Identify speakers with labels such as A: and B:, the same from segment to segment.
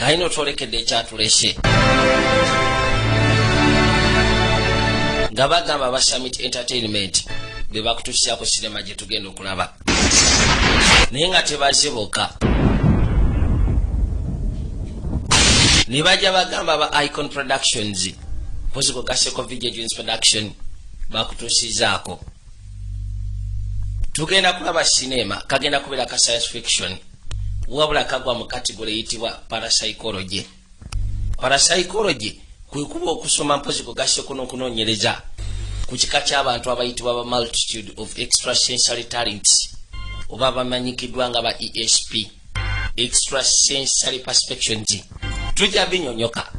A: ayina otwolekedde ekyatulese nga bagamba aba Summit Entertainment be bakutuusizaako sinema gye tugenda okulaba naye nga tebaze bokka ne bajja bagamba aba Icon Productions Posigo Gaseko Video Jones Production bakutuusizaako tugenda kulaba sinema kagenda kubeera ka science fiction wabula kagwa mu category eyitibwa parapsychology. Parapsychology kwe kuba okusoma Posigo Gaseko n'okunoonyereza ku kika ky'abantu abayitibwa ba multitude of extrasensory talents oba bamanyikiddwa nga ba ESP, extrasensory perceptions. Tujja binyonyoka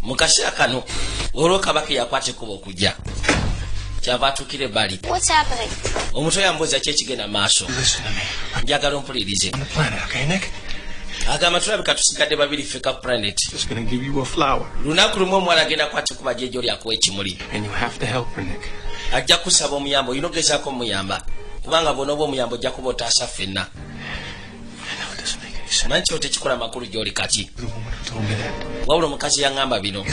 A: mu kaseera kano olwo kabaka yakwate kuba okujja kyava atukire bali.
B: What's happening?
A: Omuto yambuuza ki ekigenda maaso. Njagala ompulirize. Agamba tulabika tusigadde babiri feka planet.
C: Just gonna give you a flower.
A: Lunaku lumu omuwala agenda kwate kuba jejo lyakuwa ekimuli.
C: And you have to help her, Nick.
A: Ajja kusaba omuyambo olina ogezaako omuyamba kubanga bw'onooba omuyambo ojja kuba otaasa ffenna. Manchi otekikola makulu gy'oli kati. Wabula omukazi yaŋŋamba bino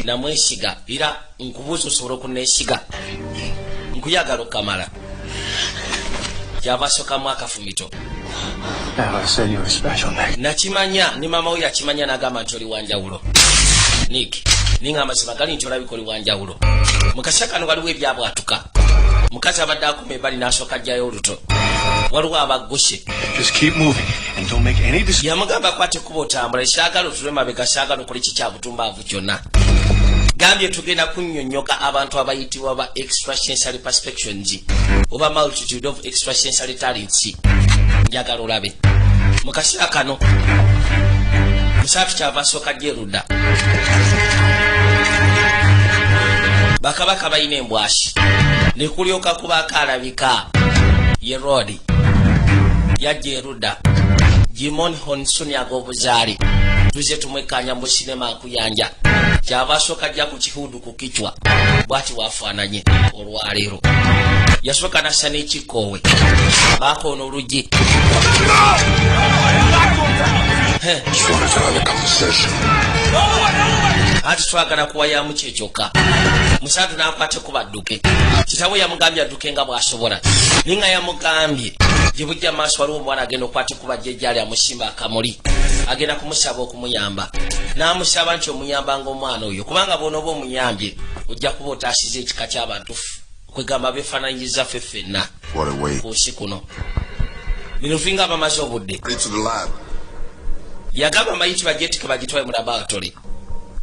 A: namwesiga era nkubuuza osobola okunneesiga nkuyagala okamala kyava asokamu akafumito. Nakimanya ne maama we yakimanya n'agamba nti oli wanjawulo. Nick ninga amazima gali nti olabika oli wanjawulo. Mu kaseera kano waliwo ebyabwatuka mukazi abadde akuma ebbali n'asooka ajjayo oluto waliwo abagguse. Yamugamba akwate kuba otambula ekyagala otulwe mabega kyagala okole kikyabutumbaavu kyonna. Gambye tugenda kunnyonnyoka abantu abayitibwa ba extrasensory perceptions oba multitude of extrasensory talents. Njagala olabe mu kaseera kano musaatu kyava asooka gyerudda bakabaka balina embwashi ne kulyoka kubaako alabika ye road yajja erudda Jimon Honsoni ag'obuzaale tuze tumwekkaanya mu sinema nkuyanja kyava asooka ajja ku kihudu ku kichwa bw'ati waafaananye olwaleero yasooka nassa n'ekikkoowe baakoona oluggi. Ati twagala kuwayamu kyekyokka musaatu n'akwate ku badduke kitawe yamugambye adduke nga bw'asobola ninga yamugambye gye bujja maaso waliwo omwana agenda okwate kuba jjejjaali amusimba akamuli agenda kumusaba okumuyamba n'amusaba nti omuyambanga omwana oyo kubanga bw'onooba omuyambye ojja kuba otaasiza ekika ky'abantu kwegamba beefaananyiriza ffe ffenna ku nsi kuno. Bino tulinga abamaze obudde yagamba mayiti bajeetike bagitwaye mu laboratory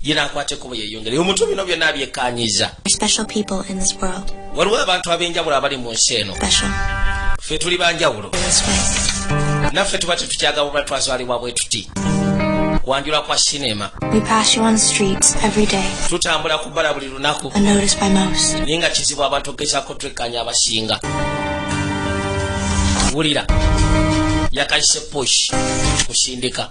A: ye n'akwate kuba yeeyongere omuntu bino byonna abyekkaanyiza. Waliwo abantu ab'enjawulo abali mu nsi eno ffe tuli banjawulo naffe tuba tetukyagabula twazaalibwa bwe tuti kwanjula kwa sinema. Tutambula ku bbala buli lunaku naye nga kizibu abantu ogezaako twekkaanya abasinga. Wulira yakayise push kusindika.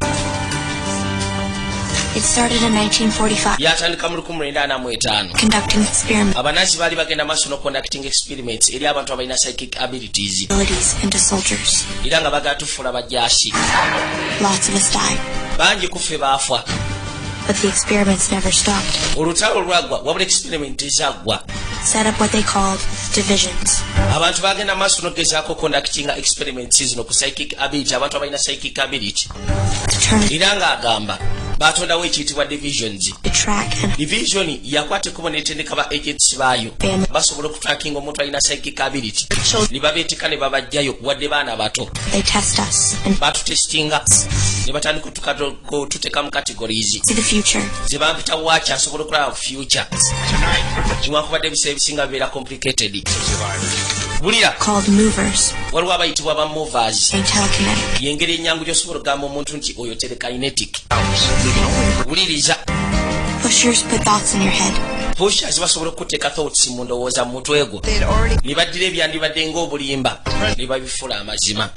B: It started in 1945.
A: Yatandika mu 1945.
B: Conducting experiments.
A: Abanazi bali bagenda maaso conducting experiments eri abantu abalina psychic abilities.
B: Into soldiers.
A: Era nga bagatufuula bajjaasi.
B: Lots of us died.
A: Bangi kufe baafa.
B: But the experiments never stopped.
A: Olutalo lwagwa wabula experiment ezaggwa.
B: Set up what they called divisions.
A: Abantu bagenda maaso nogezaako conducting experiments zino ku psychic ability abantu abalina psychic ability. Era nga agamba batondawo ekiyitibwa divisions. Division yakwate kuba netendeka ba agents baayo basobola okutracking omuntu alina psychic ability ne babeetika ne babajjayo wadde baana bato batutestinga ne batandika tuteeka mu categories ze bampita waachi asobola okulaba future kiwakubadde ebiseera ebisinga bibeera complicated. Bulira waliwo abayitibwa ba movers yengeri ennyangu gy'osobola okugamba omuntu nti oyo telekinetic. Wuliriza pushers basobola okuteeka thoughts mu ndowooza mu mutwe gwo ne baddira ebyandibadde ng'obulimba ne babifula amazima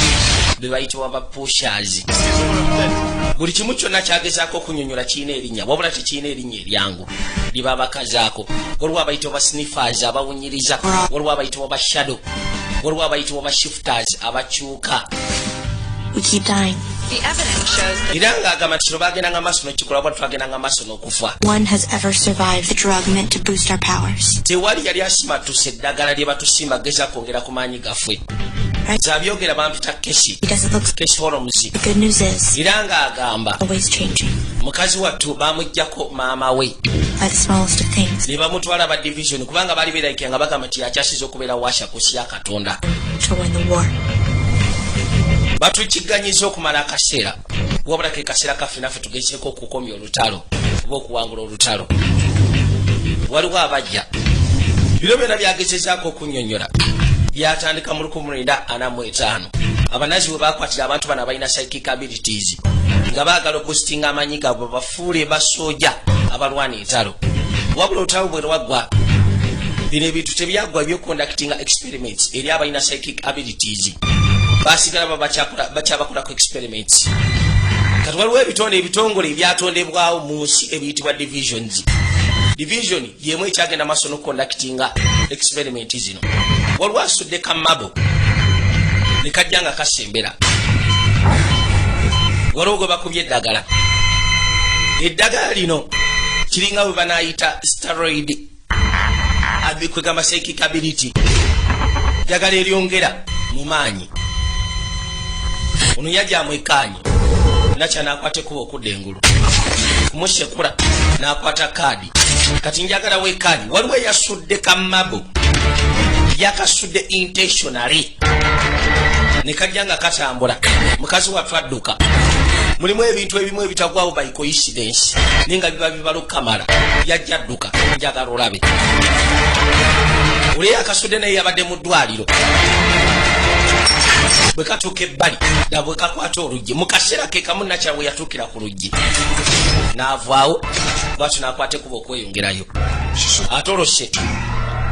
A: be bayitibwa ba pushers. Buli kimu kyonna kyagezaako okunyonyola kirina erinnya wabula tekirina erinnya eryangu liba abakazaako. Waliwo abayitibwa ba sniffers abawunyiriza waliwo abayitibwa ba shadow waliwo abayitibwa ba shifters abakyuka.
D: The evidence shows that
A: era ng'agamba nti kino bagendanga maaso n'ekikola bwatu twagendanga maaso n'okufa.
B: one has ever survived the drug meant to boost our powers.
A: Tewali yali asimatuse eddagala lye batusimba geza kwongera ku maanyi gaffe. Zabyogera bampita Keshi.
B: He doesn't look.
A: Keshi Holmes.
B: The good news is,
A: Era ng'agamba
B: always changing.
A: mukazi wattu bamuggyako maama we
B: By the smallest of things.
A: ne bamutwala ba division kubanga bali beerayikira nga bagamba nti akyasiza okubeera washa kusi ya Katonda.
B: To win the war.
A: Batukiganyiza okumala akaseera wabula ke kaseera kaffe naffe tugezeeko okukomya olutalo oba okuwangula olutalo. Waliwo abajja bino byonna byagezezaako okunnyonnyola byatandika mu 1945 abanazi we bakwatira abantu bano abalina psychic abilities nga baagala okustinga amanyi gaabwe bafuule basooja abalwana entalo. Wabula olutalo bwe lwaggwa bino ebintu tebyaggwa ebyoconductinga experiments eri abalina psychic abilities. Basigala bakyabakolako experiments. Kati waliwo ebitonde ebitongole ebyatondebwawo mu nsi ebiyitibwa divisions. Division yemu ekyagenda maaso n'oconductinga experiment zino. Waliwo asudde kamabo ne kajja nga kasembera. Waliwo gwe bakubye eddagala. Eddagala lino kiringa bwe banaayita steroid kwegamba psychic ability. Eddagala eryongera mu maanyi. Ono yajja amwekaanyi nakya n'akwata ekuba okudda engulu kumusekula n'akwata kaadi. Kati njagala weekaanyi waliwo eyasudde kamabo yakasudde intentionally ne kajja nga katambula. Mukazi wattu adduka. Mulimu ebintu ebimu ebitagwawo by coincidence naye nga biba bibalukamala yajja adduka njagala olabe. Oli yakasudde naye yabadde mu ddwaliro. Bwe katuuka ebbali nga bwe kakwata oluggi mu kaseera ke kamu nakya bwe yatuukira ku luggi n'avaawo bwatu n'akwata ekuba okweyongerayo atolose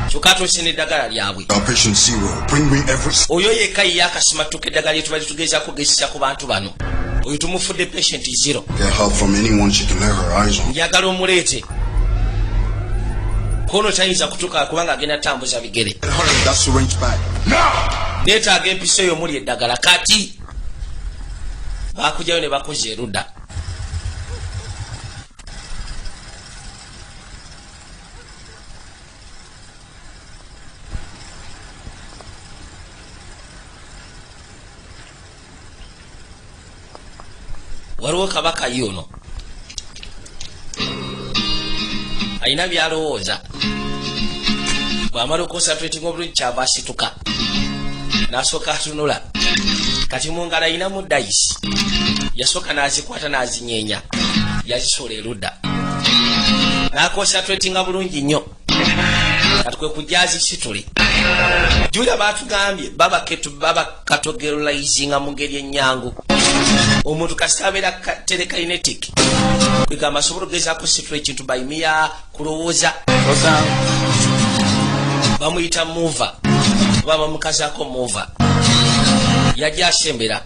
A: kyokka atolose n'eddagala lyabwe. Oyo yekka ye yakasimatuka eddagala lye tubali tugezaako kugezesa ku bantu bano. Oyo tumufudde patient zero. Njagala omuleete kono tayinza kutuuka kubanga agenda tambuza bigere. Neetaaga empiso eyo omuli eddagala. Kati baakugyayo ne bakoza erudda. Waliwo kabaka yono alina byalowooza. Bw'amala okonsatrating obulungi kyava asituka n'asooka atunula. Kati mu ngalo alinamu dayisi. Yasooka n'azikwata n'azinyeenya yazisola erudda n'akonsatratinga bulungi nnyo. Kati kwe kujja azisitule. Julia baatugambye babakatogerolizinga mu ngeri ennyangu. Omuntu kasita abeera telekainetic kwegamba asobola okugezaako situla ekintu bayimiya kulowooza. Bamuyita mover oba bamukazaako mover. Yajja asembera.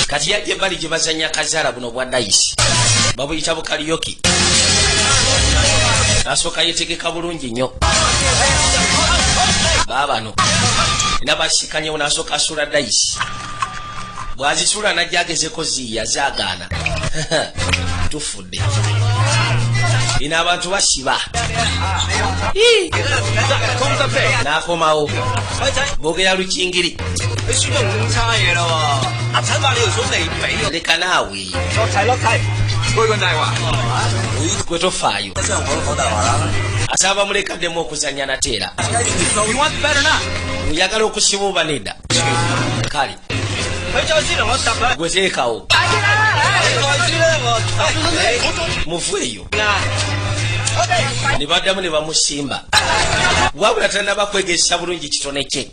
A: Kati yajja ebbali gye bazannya kazaala buno bwa dayisi babuyita bukaliyoki. Nasooka yetegeka bulungi nnyo. Baabano nabasikanyewo n'asooka asula dayisi. Bw'azisula najja agezeko ziiya zaagaana. Tufudde. Ino abantu basiba. N'akomawo boogera lukingiri. Leka naawe gwe tofaayo. Asaba bamulekaddemu okuzannya nateera. Oyagala okusiba oba nedda? Kale gwe teekawo muveeyo. Ne baddamu ne bamusimba. Wabula tannaba kwegezesa bulungi kitone kye.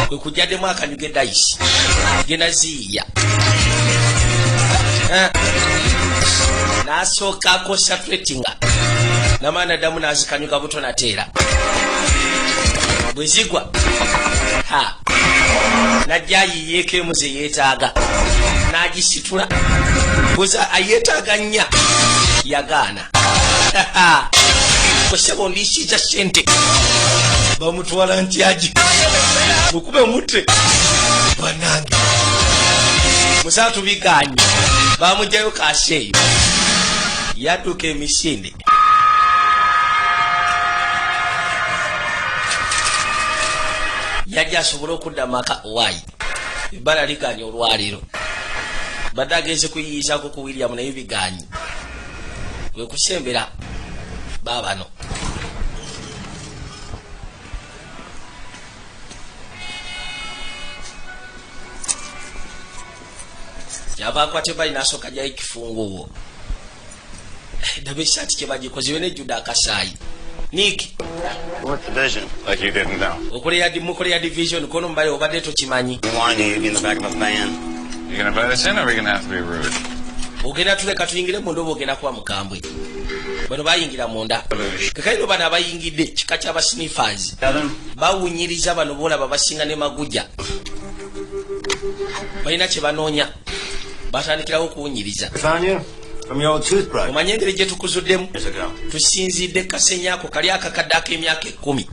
A: Kwe kujjaddemu akanyuga edayisi genda ziiya. N'asooka concentratinga n'amaani addamu n'azikanyuga buto nateera. Bwe zigwa najja ayiyeeko emu ze yeetaaga n'agisitula buza ayeetaaga nnya yagaana kusaba ondisiiza ssente bamutwala ntyagi mukube mutte banange musaatu biganye bamugjayo kaseeyo yadduka emisinde yajja asobole okudda maka owaayi ebbala liganye olwaleero badde agenze kuyiyizaako ku William naye biganye we kusembera baabano yava akwate bali nasooka jayo ekifunguwo daba esaati kye bagikozeyo nejjudde akasaayi Nick
D: What division? Like you didn't know.
A: mukoleya division kono mubale obadde tokimanyi
D: Why need you be in the back of a van? You gonna buy this in, or are we gonna have to be rude?
A: ogenda tuleka tuyingire munda oba ogenda kuba mukambwe bano bayingira munda kakaino bano abayingidde kika ky'abasniffers bawunyiriza bano boolaba basinga ne magujja balina kye banoonya batandikirawo okuwunyiriza
D: From your old toothbrush.
A: omanye engeri gye tukuzuddemu tusinzidde kasenyaako kali akakadde ak'emyaka 10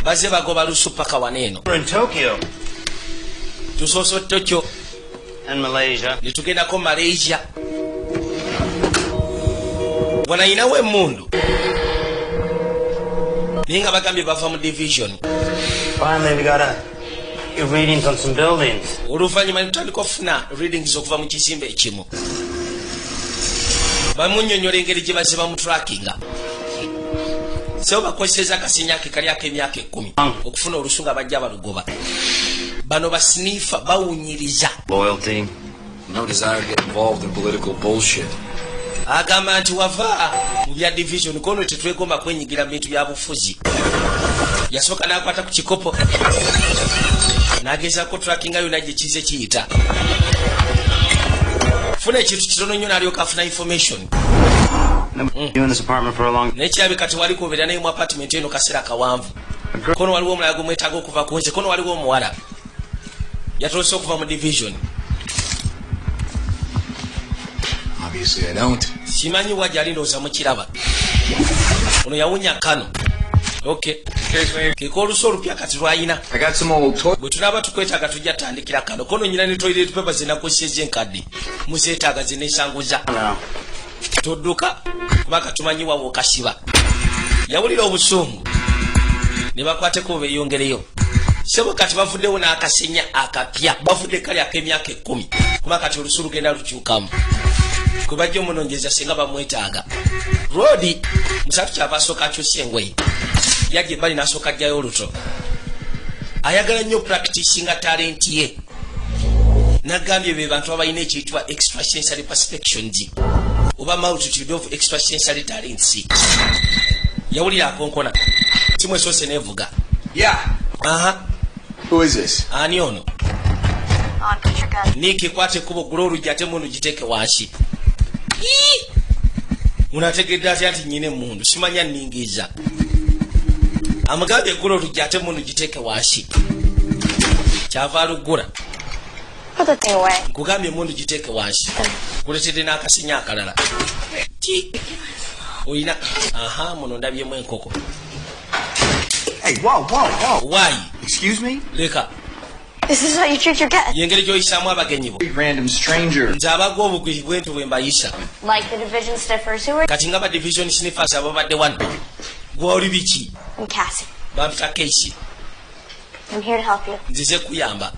A: baze bagoba lusu paka waneeno
D: We're in Tokyo.
A: tusoosa Tokyo
D: And Malaysia.
A: ne tugendako Malaysia bwanayinawo emmundu naye nga bagambye bava mu division
D: Finally, we got your readings on some buildings.
A: oluvannyuma ne tutandika okufuna readings okuva mu kizimbe ekimu bamunnyonnyola engeri gye bazze bamutrackinga so bakozeseza akasenyake kali ak'emyaka 10 okufuna olusu nga bajja balugoba bano basnifa bawunyiriza
D: Loyalty.
E: No desire to get involved in political bullshit.
A: agamba nti wava mu bya division kono tetwegomba kwenyigira mu bintu bya bufuzi yasooka n'akwata ku kikopo n'agezaako trackinga yonna gye kize kiyita funa ekintu kitono nnyo n'alyoka afuna information
D: You in this apartment for a long
A: naye kirabika tewaliko obeera naye mu apartment eno kaseera kawanvu kono waliwo omulala gwe mwetaaga okuva ku nze kono waliwo omuwala yatolose okuva mu division
E: Obviously, I don't.
A: simanyi wa gyali ndowooza mukiraba ono yawunya kano okay keka olusu olupya kati lwayina
E: I got some old toy.
A: bwe tunaaba tukwetaaga tujja tandikira kano kono nyina ne toilet paper zenakozeseza enkadde muzeetaaga zeneesanguza
D: now.
A: todduka kubanga tumanyi wawo okasiba yawulira obusungu ne bakwateko beeyongereyo sebo kati bavuddewo n'akasenya akapya bavudde kali ak'emyaka 10 kuba kati olusu lugenda lukyukamu kwe bajja omunonyeza singa bamwetaaga rodi musatu kyava asooka akyusa engoye yajja ebbali n'asooka ajjayo oluto ayagala nnyo practicinga talenti ye nagambye be bantu abalina ekiyitibwa extrasensory perceptions oba multitude of extrasensory talents yawulira akonkona timu esoose neevuga
E: Yeah.
A: aha
E: Who is this?
A: ani ono
B: On, put your gun.
A: Nick kwate kubo gula oluggi ate mundu giteeke wansi munategedde atya nti nyina emmundu simanya nningiza amugambye gula oluggi ate mundu giteeke wansi kyava alugula
B: Put the thing away.
A: nkugambye emundu giteeke wansi kuletedde n'akasinya akalala ti oyina aha muno ndabyemu enkoko
E: Hey, whoa.
A: why
E: Excuse me?
A: leka
B: This is how you treat your guests.
A: yengeri gyoyisaamu abagenyi bo
E: Random stranger.
A: nze abaga obugwi bwentu bwe mbayisa
B: Like the division sniffers who were.
A: kati nga ba division sniffers ababadde wano gwoli biki
B: I'm Cassie.
A: bampita Casey
B: I'm here to help you.
A: nzize kuyamba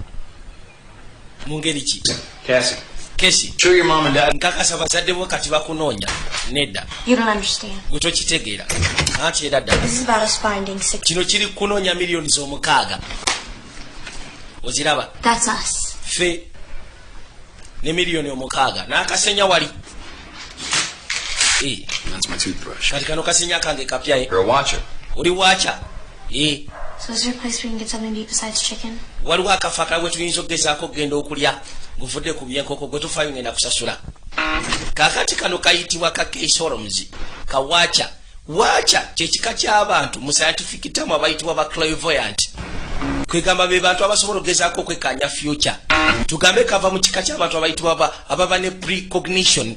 A: mu ngeri ki
E: Cassie.
A: Casey
E: Show your mom and dad.
A: nkakasa bazadde bo kati bakunoonya nedda
B: You don't understand.
A: gwe tokitegeera anti era ddala
B: This is about us finding six.
A: kino kiri kunoonya miliyoni z'omukaaga oziraba
B: That's us.
A: ffe ne miliyoni omukaaga n'akasenya wali
E: That's my toothbrush.
A: kati kano kasenya kange kapyaye
E: You're a watcher.
A: oli waaca
B: So is there a place we can get something to eat besides chicken?
A: waliwo akafa akala gwe tuyinza okugezaako okgenda okulya nguvudde ku byenkoko gwe tufaayo ngenda kusasula kakati kano kayitibwa ka keisoroms waaca kyekika ky'abantu mu scientific term abayitibwa ba clairvoyant kwegamba be bantu abasobola okugezaako okwekkaanya future. Tugambe kava mu kika ky'abantu abayitibwa ababa ne precognition,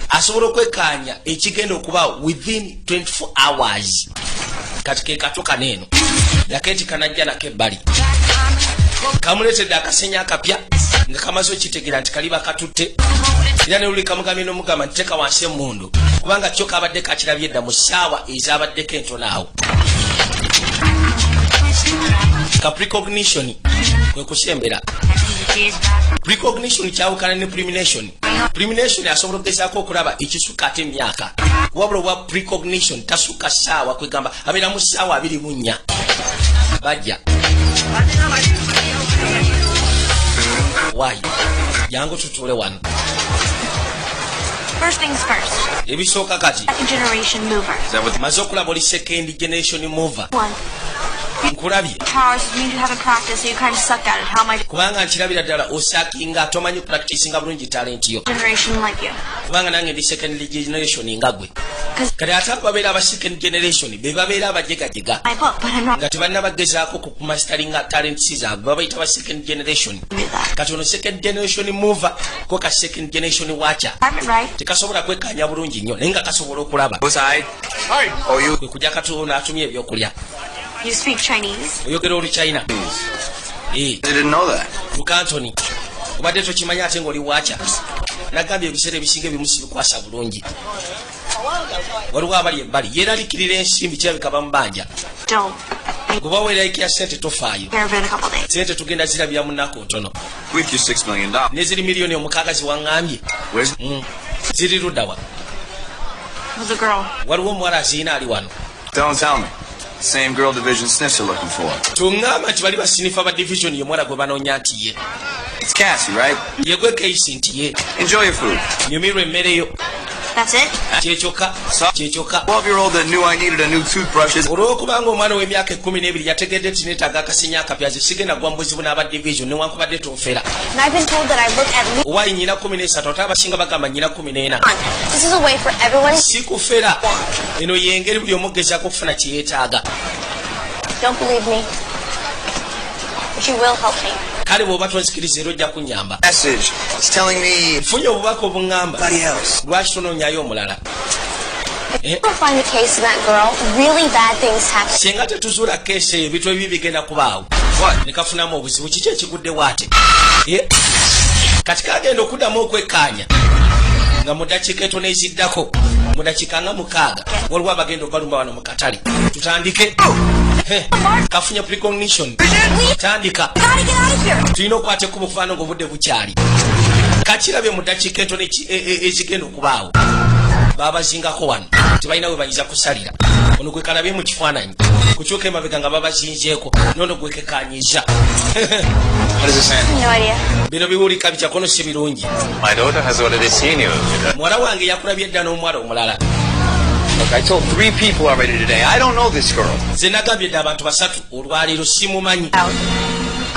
A: asobola okwekkaanya ekigenda okuba within 24 hours. Kati ke kato kaneeno yaketi kanajja nako ebbali kamuleetedde akasenya akapya nga kamaze okitegeera nti kaliba katutte era ne luli kamugambye n'omugamba nti teka wansi emmundu kubanga kyo kabadde kakirabye edda mu ssaawa ezaabaddeko entono awo. Ka precognition kwe kusembera. Precognition kyawukana ne premonition. Premonition asobola okugezaako okulaba ekisuka ate emyaka, wabula obwa precognition tasuka ssaawa, kwegamba abeera mu ssaawa 24 bajja. Why? Jangu tutuule wano.
B: First things first.
A: Ebisooka kati.
B: Second generation mover.
A: Maze okulaba oli second generation mover.
B: One.
A: Nkulabye.
B: Powers mean you haven't practiced, so you kind of suck at it. How am I
A: kubanga nkirabira ddala osakinga tomanyi practicing bulungi talent yo.
B: generation like you?
A: Kubanga nange ndi second generation nga gwe. Kati ate ababeera aba second generation be babeera abajegajega
B: My book, but I'm not
A: nga tebalina bagezaako ku masteringa talents zaabwe babayita ba second generation.
B: do that.
A: Kati ono second generation mover ko ka second generation watcher
B: I'm right.
A: tekasobola kwekkaanya bulungi nnyo naye nga kasobola okulaba.
E: Oh, you.
A: Kwe kujja katuuna atumye ebyokulya.
B: You speak Chinese?
A: Oyogera oli China.
E: I didn't know that.
A: Lukantoni obadde tokimanyi ate ng'oli waacha. Nagambye ebiseera ebisinga ebimusi bikwasa bulungi. Waliwo abali ebbali yeeralikirira ensimbi kirabika bamubanja.
B: Don't.
A: Kuba weeraliikira ssente tofaayo.
B: Care of it in a couple days.
A: Ssente tugenda zirabira mu nnaku ntono.
E: With your $6 million.
A: Ne ziri miliyoni 6 ziwaŋŋambye.
E: Where's
A: Ziri ludda wa?
B: Was a girl.
A: Waliwo omuwala aziina ali wano.
E: Don't tell me. Same girl division sniffs are looking for.
A: Tuŋŋamba nti bali basinifa ba division ye muwala gwe banoonya nti ye.
E: It's Cassie, right?
A: Ye gwe Casey nti ye.
E: Enjoy your food.
A: Nyumirwa emmere yo.
B: That's it?
A: Kyekyoka. Kyekyoka.
E: 12-year-old that knew I needed a new toothbrush is...
A: olw'okubanga omwana w'emyaka 12 yategedde nti neetaaga akasenya akapya sigenda gwa mbuzibu n'aba division newankubadde tonfera.
B: And I've been told that I look at least
A: owaayi nyina 13 ate abasinga bagamba nyina 14.
B: This is a way for everyone.
A: si kufera eno yengeri buli omu gezaako okufuna kye yeetaaga.
B: Don't believe me. But you will help me.
A: kale bw'oba tonzikiriza era ojja kunnyamba.
E: Message. It's telling me...
A: nfunye obubaka obuŋŋamba
E: Somebody else.
A: lwaki tonoonyayo omulala.
B: If you find the case of that girl, really bad things happen.
A: singa tetuzuula keesi eyo ebintu ebibi bigenda kubaawo.
E: What?
A: ne kafunamu obuzibu kiki ekiguddewo ate. kati kagenda okuddamu okwekkaanya nga mu ddakiika etono eziddako mu dakiika nga 6 waliwo abagenda obalumba wano mu katale. tutandike. kafunye precognition. tandika.
B: Gotta get out of here.
A: tulina okukwata ekkubo okufaana ng'obudde bukyali. kakirabye mu ddakiika etono ezigenda okubaawo. babazingako wano tebalina we bayinza kusalira. ono gwe kalabye mu kifaananyi kukyuka emabega nga babazinzeeko nono gwe kekanyiza.
E: What is this saying?
B: No idea.
A: bino biwulika bityakono si birungi.
C: My daughter has already seen you.
A: muwala wange yakulabye edda n'omuwala omulala.
C: Look, I told 3 people already today. I don't know this girl.
A: ze nagambye edda abantu 3 olwaleero simumanyi.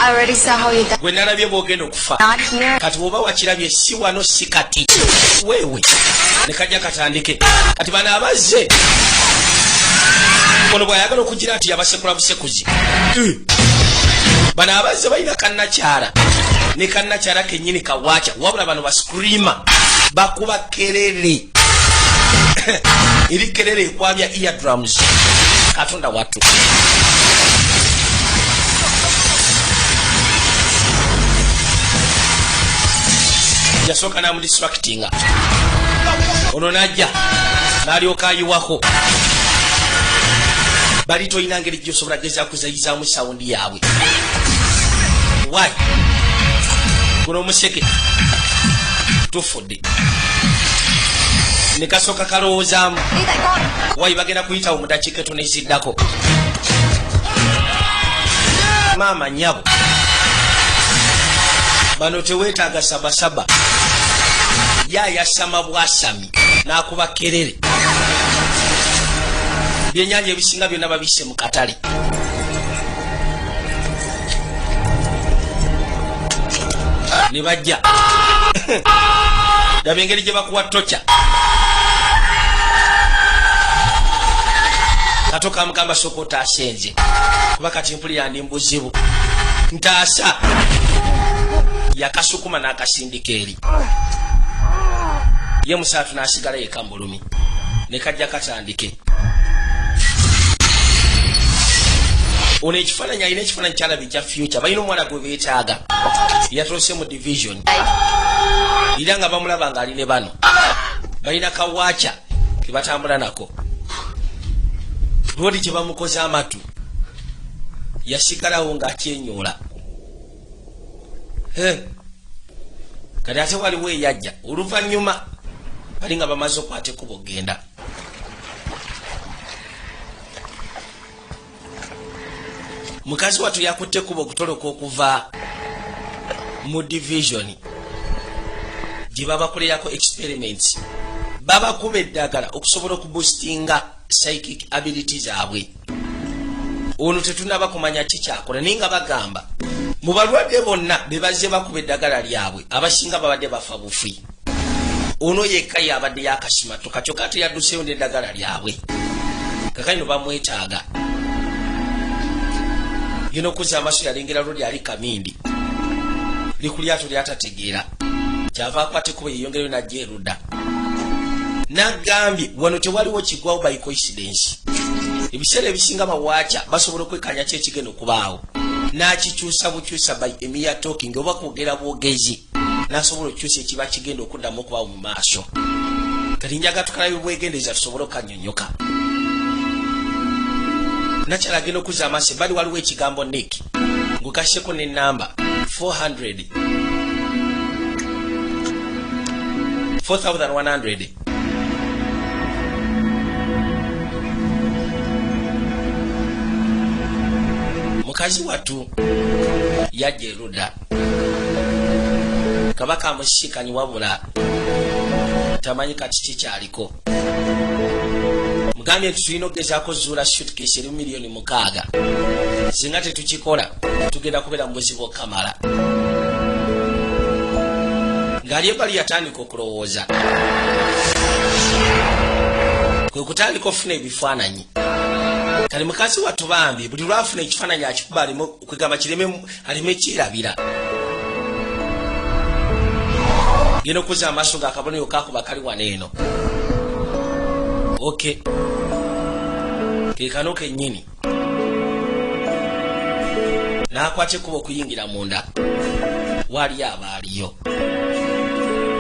B: I already saw how you died.
A: gwe nalabye bw'ogenda okufa.
B: Not here.
A: kati bw'oba wakirabye si wano si kati weewe ne kajja katandike. kati bano abazze ono bw'ayagala okugira nti yabasekula busekuzi. bano abazze balina kannakyala ne kannakyala kennyini kawaaca wabula bano bascreama bakuba kerere. eri kerere ekwabya eardrums. katonda wattu. yasooka n'amudistractinga. ono najja n'alyoka ayiwako. bali tolina ngeri gy'osobola gezaako kuzayizaamu sawundi yaabwe. why guno omuseke tufudde ne kasooka kalowoozaamu.
B: Leave that gone.
A: why bagenda kuyitawo mu dakiika etono eziddako. maama nyabo bano teweetaaga sabasaba. yayasama bwasami n'akuba kerere. byennyanja ebisinga byonna babisse mu katale. ne bajja daba engeri gye bakuwa toca. kato kamugamba soko tasenze kuba kati mpulira ndi mbuzibu ntaasa yakasukuma n'akasindika eri ye musaatu n'asigala yeka mbulumi ne kajja katandike ono ekifaananyi alina ekifaananyi kyalabi kya future balina omwana gwe beetaaga yatolose mu division era nga bamulaba nga ali ne bano balina kawaaca ke batambula nako lwoli gye bamukoze amatu yasigalawo ng'akyenyoola kati ate waliwo eyajja oluvannyuma bali nga bamaze okwata ekkubo ogenda mukazi wattu yakutte ekkubo okutoloka okuva mu division gye babakolerako experiments babakuba eddagala okusobola okuboostinga psychic ability zaabwe ono tetunaba kumanya kikyakola naye nga bagamba mu balwadde bonna be bazze bakuba eddagala lyabwe abasinga babadde bafa bufi ono yekka yabadde yakasimattuka kyokka ate yadduseyo n'eddagala lyabwe kakanyino bamwetaaga yino okuzza amaaso yalengera lwo lyali kamindi liku lyato lyatategeera kyava akwata ekkubo yeyongereyo najja erudda nagambye wano tewaliwo kigwawo by coincidence ebiseera ebisinga bawaaca basobola okwekanya ki ekigenda okubaawo n'akikyusa bukyusa by emia talking oba kwogera bwogezi n'asobola okukyusa ekiba kigenda okuddamu okubaawo mu maaso kati njaga tukalabe bwegendeza tusobole okanyonyoka nakyala agenda okuzza amaaso ebbali waliwo ekigambo nick ngukaseko n'ennamba 4100 mukazi wattu yajja erudda kabaka amusisikanyi wabula tamanyi kati kikyaliko mugambye nti tulina okugezaako zuula suitcase eri miliyoni 6 singa tetukikola tugenda kubeera mu buzibu okamala ng'ali ebali yatandika okulowooza kwe kutandika okufuna ebifaananyi kale mukazi wattu bambi buli lwafuna ekifaananyi akikuba alimu kwegamba kireme alime kyerabira genda okuzza amaaso ng'akabonero kakuba kali wano eno ok kekano kennyini n'akwata ekkuba okuyingira munda waali abaaliyo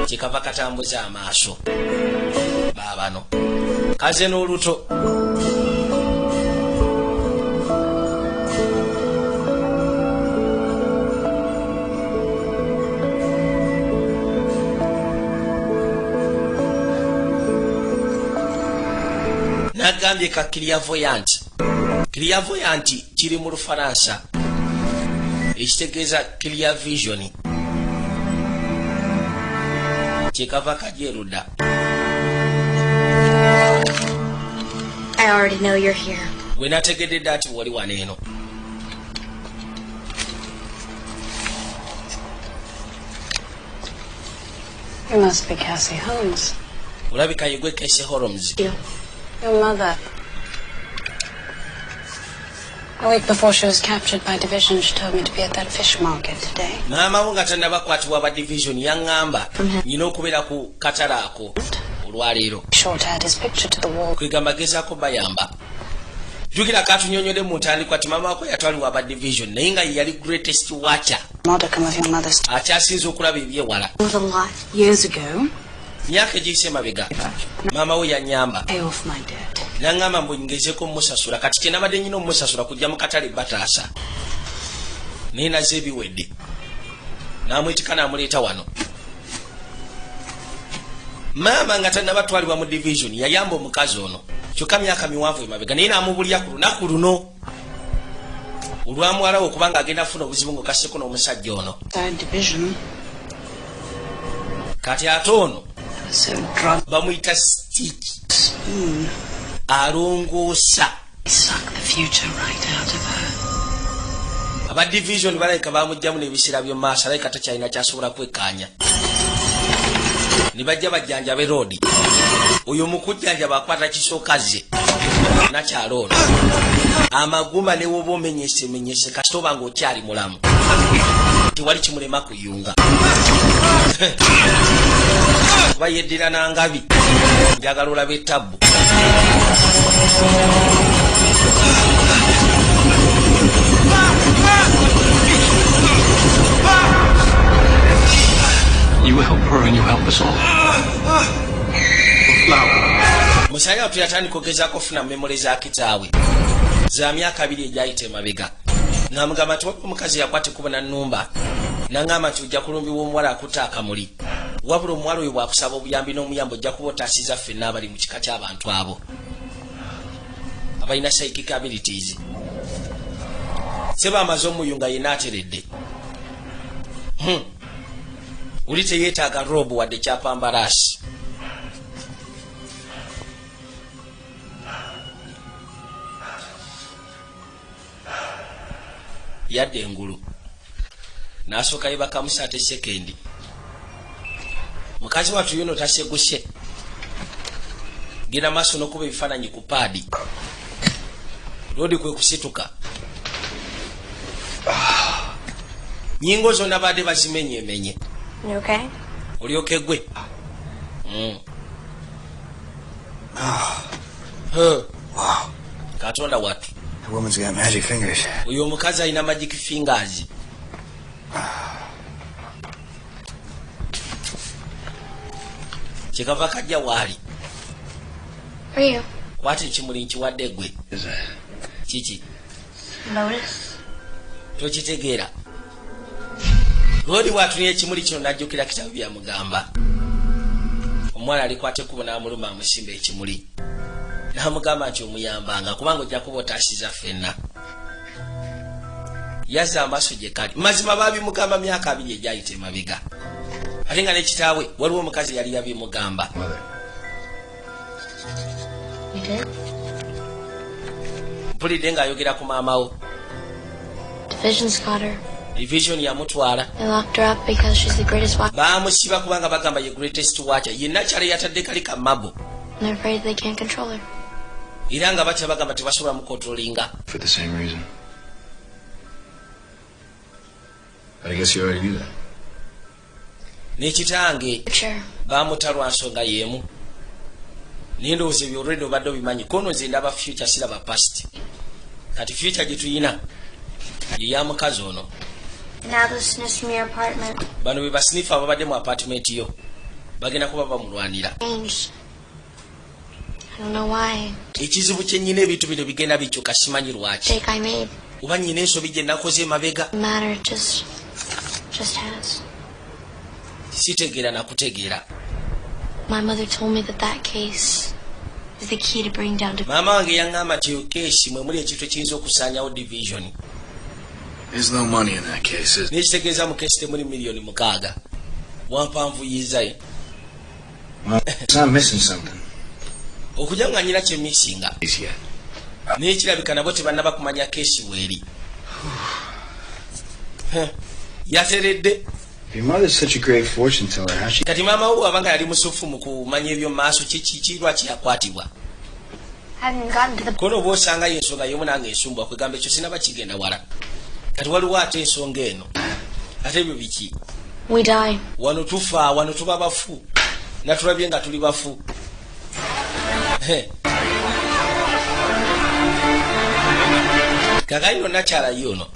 A: kyekava katambuza amaaso baabano kaze n'oluto nagambye ka clairvoyant kiri mu Lufalansa ekitegeeza clear vision kyekava kajerudda
B: I already know you're here.
A: gwe nategedde ati wali wano eno
F: You must be Cassie Holmes.
A: olabika yegwe Cassie Holmes.
F: Your mother. A week before she was captured by Division, she told me to be at that fish market today.
A: maama wo nga tannabakwatibwa ba division yaŋŋamba nyina okubeera ku katale ako olwaleero
F: Short had his picture to the wall.
A: kwegamba gezaako bayamba jjukira katunyonyole mu ntandikwa ti maama wako yatwalibwa ba division naye nga ye yali greatest watcher
F: Modicum of your mother's
A: akyasinza okulaba ebyewala
B: It was a lot years ago.
A: myaka egiyise mabega maama we yannyamba
F: pay off my debt.
A: naŋŋamba mbu ngezeko musasula kati kye nabadde nyina omusasula kujja mu katale bataasa naye naze ebiwedde n'amwetika n'amuleeta wano maama nga tannabatwalibwa mu division yayamba omukazi ono kyokka myaka miwanvu emabega naye n'amubulya ku lunaku luno olwamwalawo okubanga agenda afuna obuzibu ng'okasseko n'omusajja ono
F: Third Division.
A: kati ate ono
F: So drunk.
A: bamuyita stiki alongoosa
F: Suck the future right out of her.
A: aba division balabika bamugjamu n'ebiseera by'omumaaso alabika takyalina kyasobola kwekkaanya nibajja bajjanjabe roodi oyo mukujjanjaba akwata kisookaze nakyaloona amaguma ne woba omenyesemenyese kasitoba ng'okyali mulamu tiwali kimulema kuyunga kuba yeddira nangabi njagala olaba ettabbu
C: You help her and you help us all.
A: musaya watu yatandika okugezaako okufuna memole za kitaawe za myaka 2 egyayita emabega ng'amugamba nti waliwo omukazi yakwata kubona nnumba nangamba nti ojja kulumbibwa omuwala akuta akamuli wabula omuwala oyo bwakusaba obuyambi n'omuyambo ojja kuba otaasiza ffenna abali mu kika ky'abantu abo abalina psychic abilities. Seba amaze omuyunga yenna ateredde uli teyeetaaga robo wadde kyapambalaasi. Yadde engulu n'asooka yebakamusa ate sekendi mukazi watu yuno taseguse genda maaso n'okuba ebifaananyi ku paadi loodi kwe kusituka nyingo zonna baadde bazimenyemenye. Olyoke gwe Katonda watu
E: The woman's got magic fingers.
A: Uyo omukazi alina magic fingers. Kikava kajja waali.
B: Who are you?
A: Kwati ekimuli nkiwadde gwe. Kiki?
B: Lotus.
A: Tokitegeera. Lodi watu niye ekimuli kino najjukira kitabo byamugamba. Omwana alikwate kubo n'amuluma amusimba ekimuli. Namugamba nti omuyambanga kubanga ojja kuba otaasiza ffenna. Yazza amaaso gye kali. Mazima baabimugamba myaka 2 egyayita emabega. Ate nga n'ekitaawe waliwo omukazi yali yabimugamba. Mpulidde ng'ayogera ku maama wo.
B: Division's got her.
A: Division yamutwala.
B: They locked her up because she's the greatest watcher.
A: Baamusiba kubanga bagamba ye greatest watcher. Yenna kyali yatadde kali kamabo.
B: And they're afraid they can't control her.
A: Era nga batya bagamba tebasobola mukontrolinga.
E: For the same reason. But I guess you already knew that.
A: N'ekitange
B: Sure.
A: baamutalwa nsonga y'emu. Nindowooza ebyo olwedde obadde obimanyi kono nze ndaba future siraba past. Kati future gye tuyina ye ya mukazi ono.
B: Now the sniffs from your apartment.
A: Bano be basinifu ababadde mu apartment yo bagenda kuba bamulwanira.
B: Changed. I don't know why.
A: Ekizibu kye nnyina ebintu bino bigenda bikyuka simanyi lwaki.
B: Mistake I made.
A: Oba nnyina ensobi gye nakoze emabega.
B: Matter just has.
A: Sitegeera nakutegeera.
B: My mother told me that case is the key to bring down division.
A: Maama wange yaŋŋamba nti eyo keesi mwe muli ekintu ekiyinza okusaanyawo division.
E: There's no money in that case, is there?
A: N'ekitegeeza mu keesi temuli miliyoni 6. Wampanvuyiza.
E: I'm missing something.
A: Okujja nga nnyina kyemisinga.
E: He's yet.
A: N'ekirabika nabo tebannaba kumanya keesi weeri. Yateredde.
E: Your mother's such a great fortune teller. How she...
A: Kati maama wo abanga yali musufu mu kumanya ebyo maaso kirwaki yakwatibwa.
B: I haven't gotten to the
A: Kono oba osanga y'ensonga y'omu nange ensumbwa kwegamba ekyo sinaba kigenda wala. Kati waliwo ate ensonga eno. Ate ebyo biki?
B: We die.
A: Wano tufa, wano tuba bafu. Natulabye nga tuli bafu. Kaka yonna kyala yono.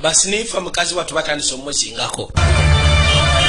A: Basinifa mukazi watu batandise omuzingako.